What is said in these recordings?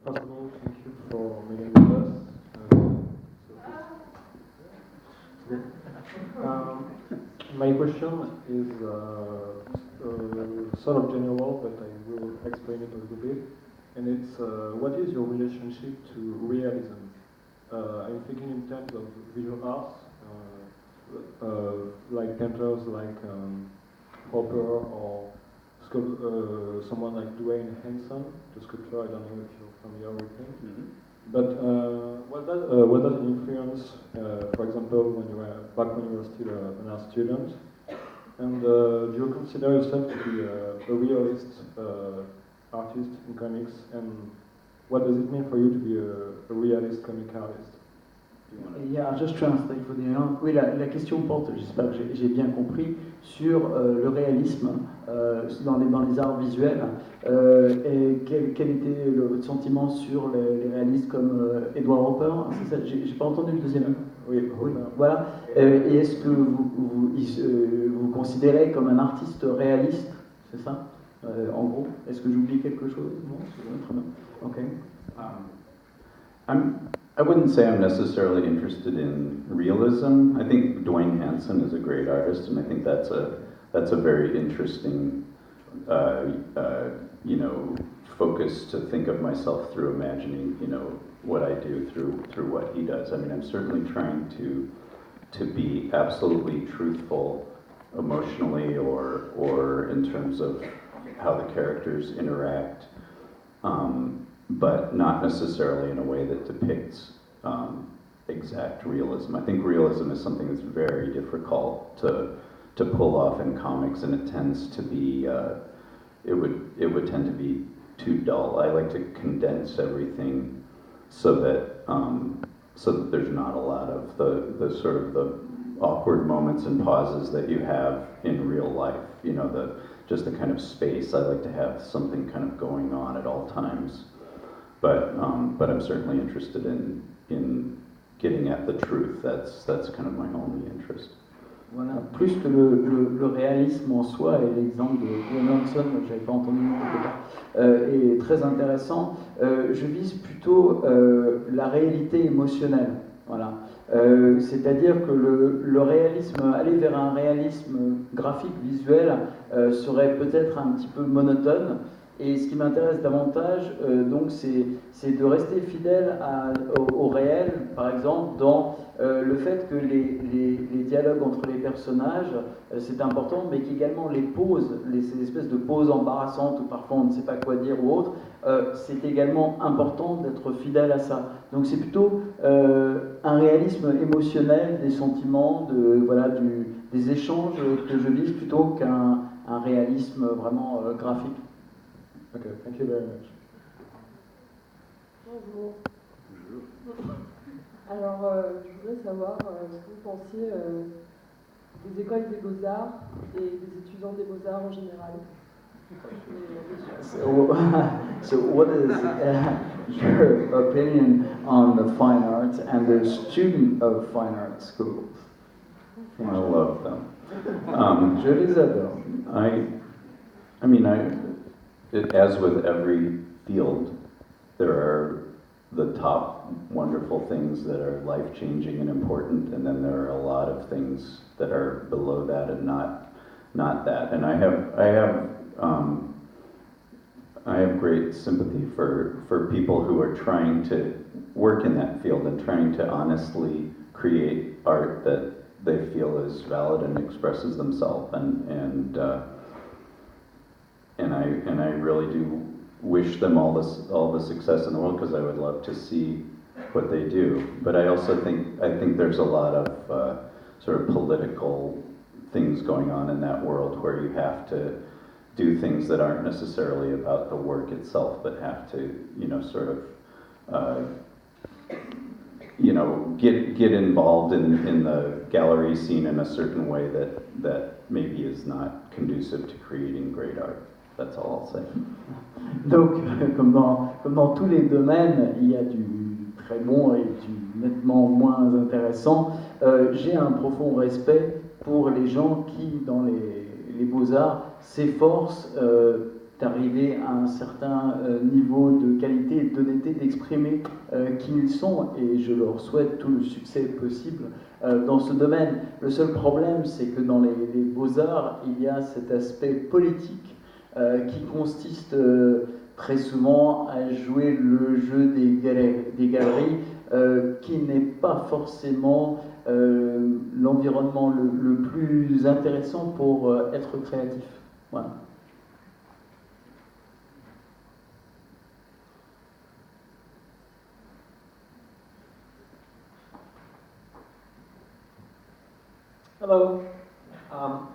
First of all, thank you for meeting with us. My question is sort of general, but I will explain it a little bit. And it's, what is your relationship to realism? I'm thinking in terms of visual arts, like painters like Hopper or someone like Dwayne Hanson, the sculptor. I don't know if you're familiar with him. Mm-hmm. But what does it influence, for example, when you were still an art student? And do you consider yourself to be a realist artist in comics? And what does it mean for you to be a realist comic artist? Yeah, I'll just translate for the young. Oui, la question porte, j'espère que j'ai bien compris, sur le réalisme dans les arts visuels. Et quel était votre sentiment sur les réalistes comme Edward Hopper? C'est ça, j'ai pas entendu le deuxième. Oui, voilà. Et est-ce que vous considérez comme un artiste réaliste? C'est ça, en gros. Est-ce que j'oublie quelque chose? Non, c'est bon, très bien. Ok. I wouldn't say I'm necessarily interested in realism. I think Dwayne Hanson is a great artist, and I think that's a very interesting, focus to think of myself through imagining, what I do through what he does. I mean, I'm certainly trying to be absolutely truthful emotionally or in terms of how the characters interact. But not necessarily in a way that depicts exact realism. I think realism is something that's very difficult to pull off in comics, and it tends to be it would tend to be too dull. I like to condense everything so that there's not a lot of the sort of the awkward moments and pauses that you have in real life. Just the kind of space. I like to have something kind of going on at all times. But I'm certainly interested in getting at the truth. That's kind of my only interest. Voilà, plus que le réalisme en soi, et l'exemple de Dwayne Hanson, que je n'avais pas entendu est très intéressant. Je vise plutôt la réalité émotionnelle. Voilà. C'est-à-dire que le réalisme, aller vers un réalisme graphique, visuel, serait peut-être un petit peu monotone. Et ce qui m'intéresse davantage, donc, c'est de rester fidèle au réel, par exemple, dans le fait que les dialogues entre les personnages, c'est important, mais qu'également les pauses, ces espèces de pauses embarrassantes où parfois on ne sait pas quoi dire ou autre, c'est également important d'être fidèle à ça. Donc c'est plutôt un réalisme émotionnel des sentiments, des échanges que je vise plutôt qu'un réalisme vraiment graphique. Okay, thank you very much. Bonjour. Bonjour. Alors, je voudrais savoir ce que vous pensiez des écoles des beaux-arts et des étudiants des beaux-arts en général. So what is your opinion on the fine arts and the student of fine arts schools? I love them. Je les adore. As with every field, there are the top wonderful things that are life-changing and important, and then there are a lot of things that are below that and not that. And I have great sympathy for people who are trying to work in that field and trying to honestly create art that they feel is valid and expresses themselves. And I really do wish them all the success in the world, because I would love to see what they do. But I also think there's a lot of sort of political things going on in that world where you have to do things that aren't necessarily about the work itself, but have to get involved in the gallery scene in a certain way that maybe is not conducive to creating great art. That's all I'll say. Donc, comme dans tous les domaines, il y a du très bon et du nettement moins intéressant. J'ai un profond respect pour les gens qui, dans les beaux-arts, s'efforcent d'arriver à un certain niveau de qualité et d'honnêteté exprimer qui ils sont, et je leur souhaite tout le succès possible dans ce domaine. Le seul problème, c'est que dans les beaux-arts, il y a cet aspect politique qui consiste très souvent à jouer le jeu des galeries, qui n'est pas forcément l'environnement le plus intéressant pour être créatif. Voilà. Hello.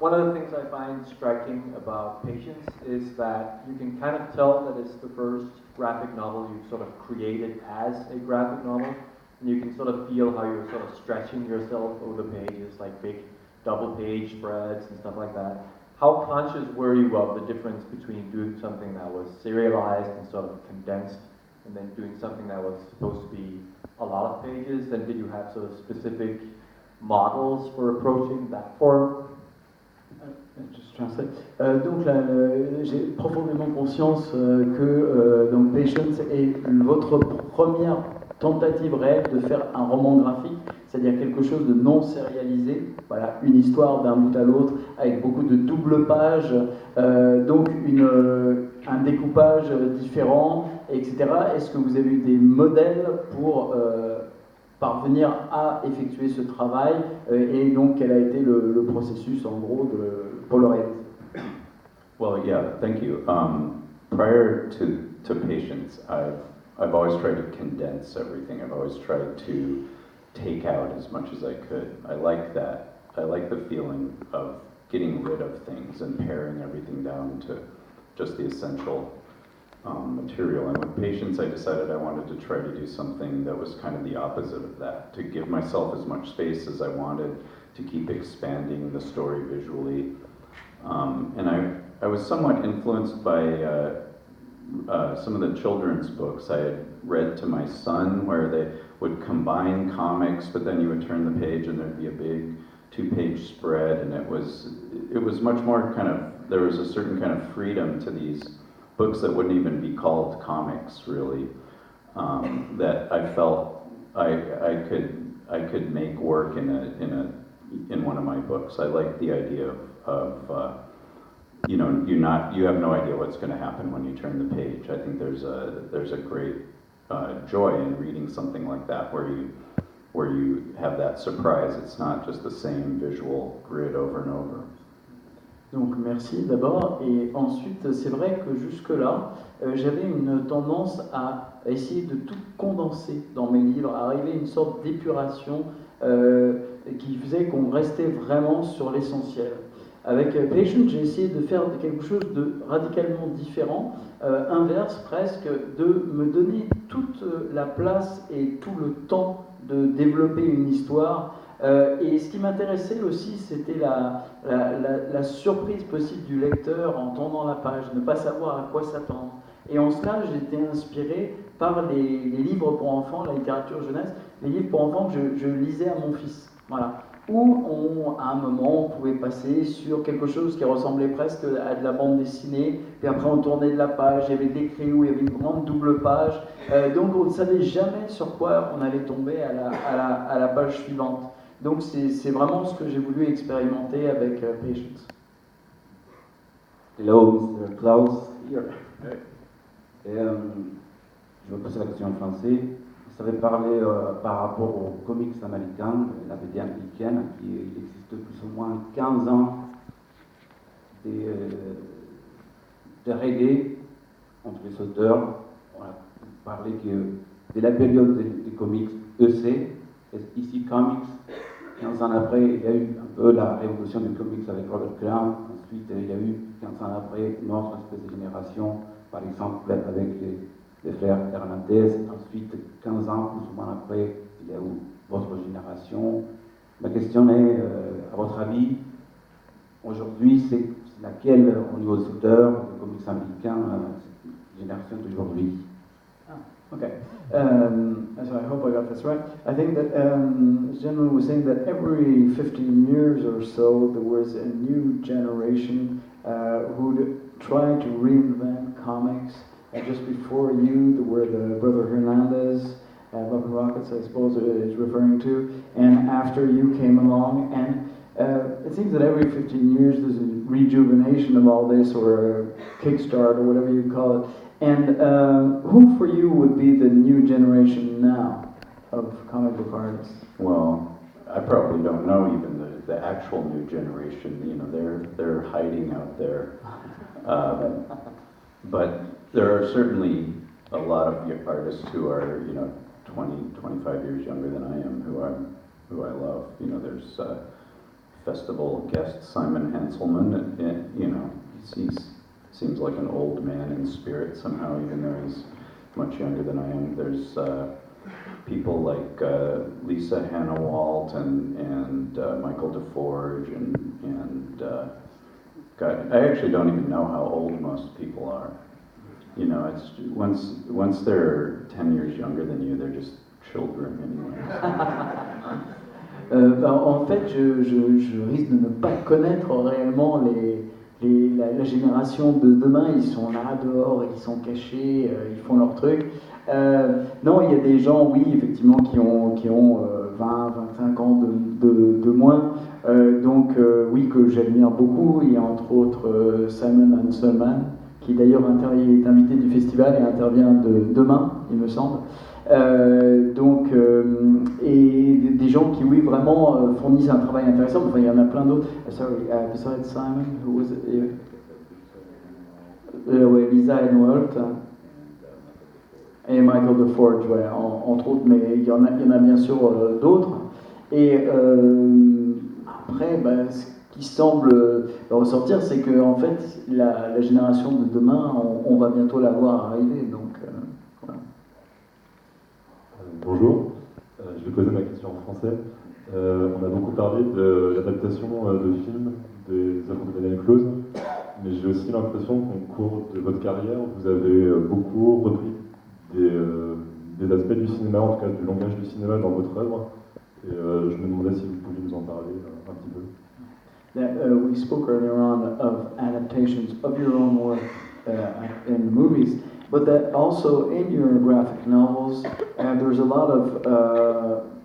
One of the things I find striking about Patience is that you can kind of tell that it's the first graphic novel you've sort of created as a graphic novel, and you can sort of feel how you're sort of stretching yourself over the pages, like big double page spreads and stuff like that. How conscious were you of the difference between doing something that was serialized and sort of condensed, and then doing something that was supposed to be a lot of pages? And did you have sort of specific models for approaching that form? Donc j'ai profondément conscience que donc Patience est votre première tentative réelle de faire un roman graphique, c'est-à-dire quelque chose de non sérialisé, voilà, une histoire d'un bout à l'autre avec beaucoup de double pages, donc un découpage différent, etc. Est-ce que vous avez eu des modèles pour parvenir à effectuer ce travail, et donc quel a été le processus en gros pour le réaliser? Well, yeah, thank you. Prior to Patience, I've always tried to condense everything. I've always tried to take out as much as I could. I like that. I like the feeling of getting rid of things and paring everything down to just the essential material. And with Patience, I decided I wanted to try to do something that was kind of the opposite of that, to give myself as much space as I wanted, to keep expanding the story visually. And I was somewhat influenced by some of the children's books I had read to my son, where they would combine comics, but then you would turn the page and there'd be a big 2-page spread, and it was much more kind of, there was a certain kind of freedom to these books that wouldn't even be called comics, really, that I felt I could make work in one of my books. I like the idea of you have no idea what's going to happen when you turn the page. I think there's a great joy in reading something like that, where you have that surprise. It's not just the same visual grid over and over. Donc merci d'abord, et ensuite c'est vrai que jusque-là, j'avais une tendance à essayer de tout condenser dans mes livres, à arriver à une sorte d'épuration qui faisait qu'on restait vraiment sur l'essentiel. Avec Patience, j'ai essayé de faire quelque chose de radicalement différent, inverse presque, de me donner toute la place et tout le temps de développer une histoire. Et ce qui m'intéressait aussi, c'était la surprise possible du lecteur en tournant la page, ne pas savoir à quoi s'attendre. Et en cela, j'ai été inspiré par les livres pour enfants, la littérature jeunesse, les livres pour enfants que je lisais à mon fils. Voilà. Où à un moment, on pouvait passer sur quelque chose qui ressemblait presque à de la bande dessinée, puis après on tournait de la page, il y avait des crayons, il y avait une grande double page, donc on ne savait jamais sur quoi on allait tomber à la page suivante. Donc c'est vraiment ce que j'ai voulu expérimenter avec Patience. Hello, Mr. Clowes. Here. Je vais poser la question en français. Vous savez parler par rapport aux comics américains, la BD américaine, qui existe plus ou moins 15 ans de reggae entre les auteurs. On a parlé de la période des comics EC, ici Comics. 15 ans après, il y a eu un peu la révolution du comics avec Robert Crumb. Ensuite, il y a eu 15 ans après une autre espèce de génération, par exemple avec les frères Hernandez. Ensuite, 15 ans plus ou moins après, il y a eu votre génération. Ma question est, à votre avis, aujourd'hui, c'est laquelle, au niveau des auteurs, des comics américains, cette génération d'aujourd'hui? Okay, so I hope I got this right. I think that this gentleman was saying that every 15 years or so there was a new generation who'd try to reinvent comics. And just before you, there were the Brother Hernandez Love and Rockets, I suppose, is referring to, and after you came along, and it seems that every 15 years there's a rejuvenation of all this, or a kickstart, or whatever you call it. And who for you would be the new generation now of comic book artists? Well, I probably don't know even the actual new generation. You know, they're hiding out there. But there are certainly a lot of artists who are, you know, 20, 25 years younger than I am, who I love. You know, there's festival guest Simon Hanselman, and you know, he seems like an old man in spirit somehow, even though he's much younger than I am. There's people like Lisa Hannah Walt and Michael DeForge and God, I actually don't even know how old most people are. You know, it's once they're 10 years younger than you, they're just children anyway. En fait, je risque de ne pas connaître réellement la génération de demain. Ils sont là dehors, ils sont cachés, ils font leur truc. Non, il y a des gens, oui, effectivement, qui ont 20, 25 ans de moins. Donc, oui, que j'admire beaucoup. Il y a entre autres Simon Hanselman, qui d'ailleurs est invité du festival et intervient demain, il me semble. Et des gens qui, oui, vraiment fournissent un travail intéressant. Enfin, il y en a plein d'autres. Sorry, besides Simon, who was it? Ouais, Lisa Hannah-Walt et Michael DeForge, ouais, entre autres, mais il y en a bien sûr d'autres. Et après, ce qui semble ressortir, c'est que en fait, la génération de demain, on va bientôt la voir arriver. Donc, voilà. Bonjour, je vais poser ma question en français. On a beaucoup parlé de l'adaptation de films des œuvres de Daniel Clowes, mais j'ai aussi l'impression qu'au cours de votre carrière, vous avez beaucoup repris des aspects du cinéma, en tout cas du langage du cinéma dans votre œuvre. Et je me demandais si vous pouviez nous en parler un petit peu. We spoke earlier on of adaptations of your own work in movies, but that also in your graphic novels, there's a lot of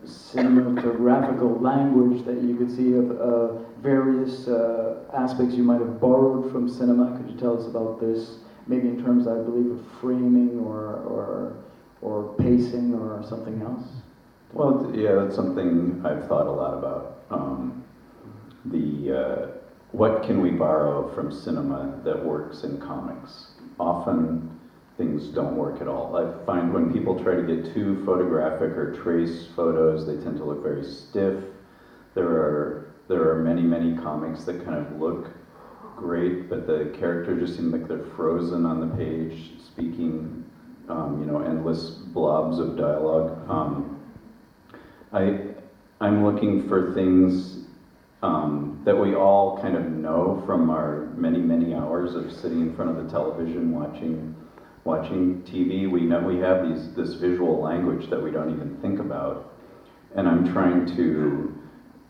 cinematographical language that you could see of various aspects you might have borrowed from cinema. Could you tell us about this? Maybe in terms, I believe, of framing or pacing or something else? Well, yeah, that's something I've thought a lot about. What can we borrow from cinema that works in comics? Often things don't work at all. I find when people try to get too photographic or trace photos, they tend to look very stiff. There are many comics that kind of look great, but the characters just seem like they're frozen on the page, speaking, endless blobs of dialogue. I'm looking for things that we all kind of know from our many hours of sitting in front of the television watching TV. We know we have this visual language that we don't even think about, and I'm trying to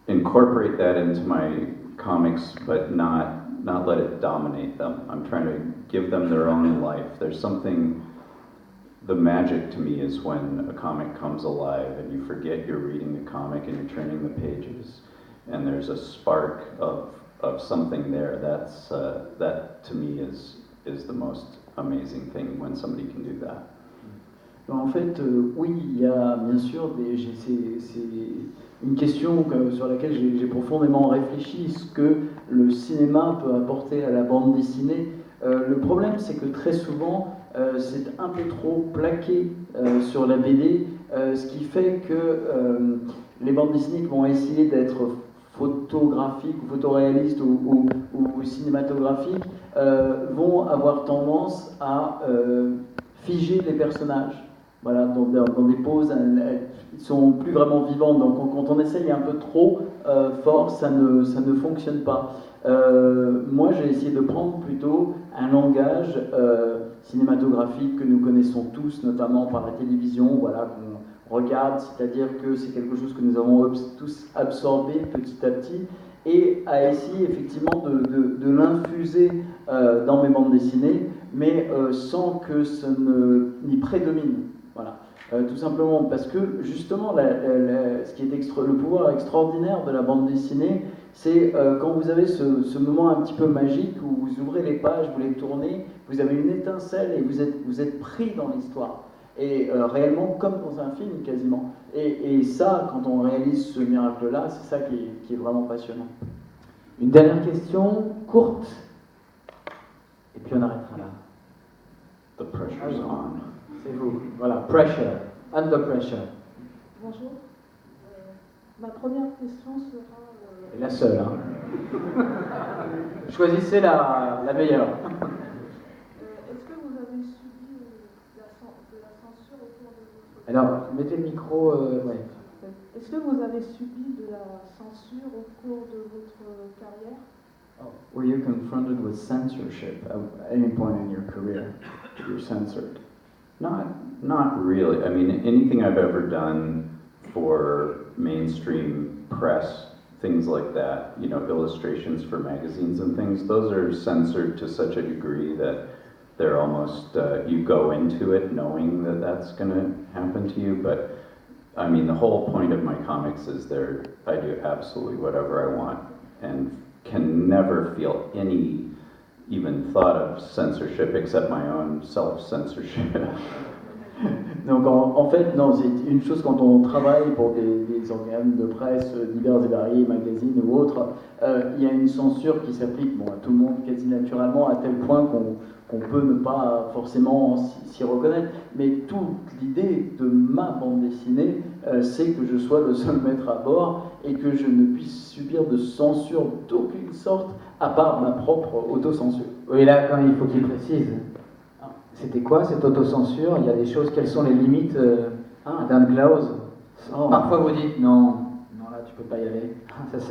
incorporate that into my comics, but not let it dominate them. I'm trying to give them their own life. There's something. The magic to me is when a comic comes alive and you forget you're reading the comic and you're turning the pages, and there's a spark of something there. That to me is the most amazing thing when somebody can do that. En fait, oui, il y a bien sûr c'est une question sur laquelle j'ai profondément réfléchi, ce que le cinéma peut apporter à la bande dessinée. Le problème, c'est que très souvent, c'est un peu trop plaqué sur la BD, ce qui fait que les bandes dessinées vont essayer d'être photographiques ou photoréalistes ou cinématographiques vont avoir tendance à figer les personnages. Voilà, dans des poses, ils sont plus vraiment vivants. Donc quand on essaye un peu trop fort, ça ne fonctionne pas. Moi, j'ai essayé de prendre plutôt un langage cinématographique que nous connaissons tous, notamment par la télévision, voilà, qu'on regarde, c'est-à-dire que c'est quelque chose que nous avons tous absorbé petit à petit, et à essayer effectivement de l'infuser dans mes bandes dessinées, mais sans que ce n'y prédomine. Voilà. Tout simplement parce que justement, ce qui est le pouvoir extraordinaire de la bande dessinée, c'est quand vous avez ce moment un petit peu magique où vous ouvrez les pages, vous les tournez, vous avez une étincelle et vous êtes pris dans l'histoire. Et réellement comme dans un film quasiment. Et ça, quand on réalise ce miracle-là, c'est ça qui est vraiment passionnant. Une dernière question, courte, et puis on arrêtera là. The pressure's on. C'est vous, voilà, pressure, under pressure. Bonjour. Ma première question sera... Et la seule, hein. Choisissez la meilleure. Est-ce que vous avez subi de la censure au cours de votre... Alors, mettez le micro, ouais. Est-ce que vous avez subi de la censure au cours de votre carrière? Were you confronted with censorship at any point in your career? You're censored. Not really. I mean, anything I've ever done for mainstream press, things like that, you know, illustrations for magazines and things, those are censored to such a degree that they're almost, you go into it knowing that that's going to happen to you. But, I mean, the whole point of my comics is I do absolutely whatever I want and can never feel any even thought of censorship except my own self-censorship. Donc en fait, non, c'est une chose quand on travaille pour des organes de presse divers et variés, magazines ou autres, il y a une censure qui s'applique à tout le monde quasi naturellement, à tel point qu'on peut ne pas forcément s'y reconnaître. Mais toute l'idée de ma bande dessinée, c'est que je sois le seul maître à bord et que je ne puisse subir de censure d'aucune sorte, à part ma propre autocensure. Oui, là, quand il faut qu'il précise. C'était quoi cette autocensure? Il y a des choses, quelles sont les limites Dan Clowes? Parfois vous dites non, là tu peux pas y aller.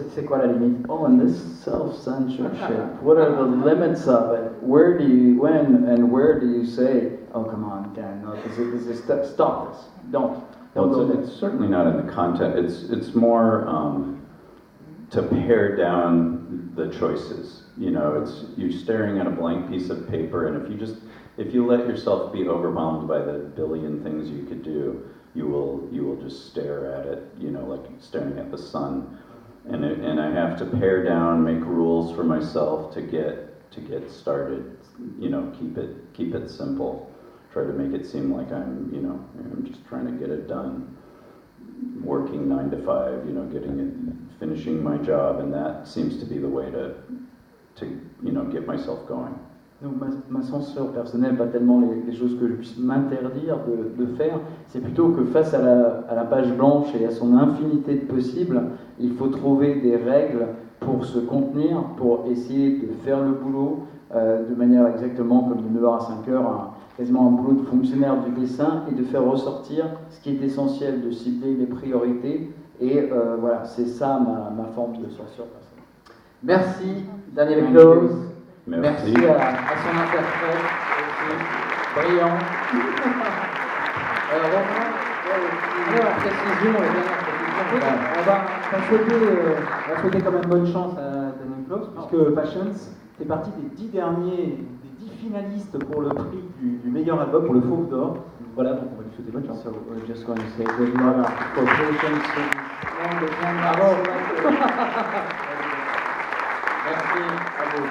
C'est quoi la limite? Oh, and this self-censorship, what are the limits of it? When and where do you say, oh come on, Dan, no, this is stop this, don't Well, go there. it's certainly not in the content. It's more to pare down the choices. You know, you're staring at a blank piece of paper, and if you let yourself be overwhelmed by the billion things you could do, you will just stare at it. You know, like staring at the sun. And I have to pare down, make rules for myself to get started. You know, keep it simple. Try to make it seem like I'm just trying to get it done. Working 9 to 5, you know, finishing my job, and that seems to be the way to get myself going. Donc ma censure personnelle, pas tellement les choses que je puisse m'interdire de faire, c'est plutôt que face à la page blanche et à son infinité de possibles, il faut trouver des règles pour se contenir, pour essayer de faire le boulot de manière exactement comme de 9h à 5h, quasiment un boulot de fonctionnaire du dessin, et de faire ressortir ce qui est essentiel, de cibler les priorités, et voilà, c'est ça ma forme de censure personnelle. Merci Daniel Clowes. Merci à son interprète aussi, brillant. Précision, on va souhaiter quand même bonne chance à Daniel Clowes, puisque Passions fait partie des 10 finalistes pour le prix du meilleur album, pour le Fauve d'Or. Voilà, donc on va lui souhaiter bonne chance. So we're just going to say good luck for Patience. Bravo. Merci à vous.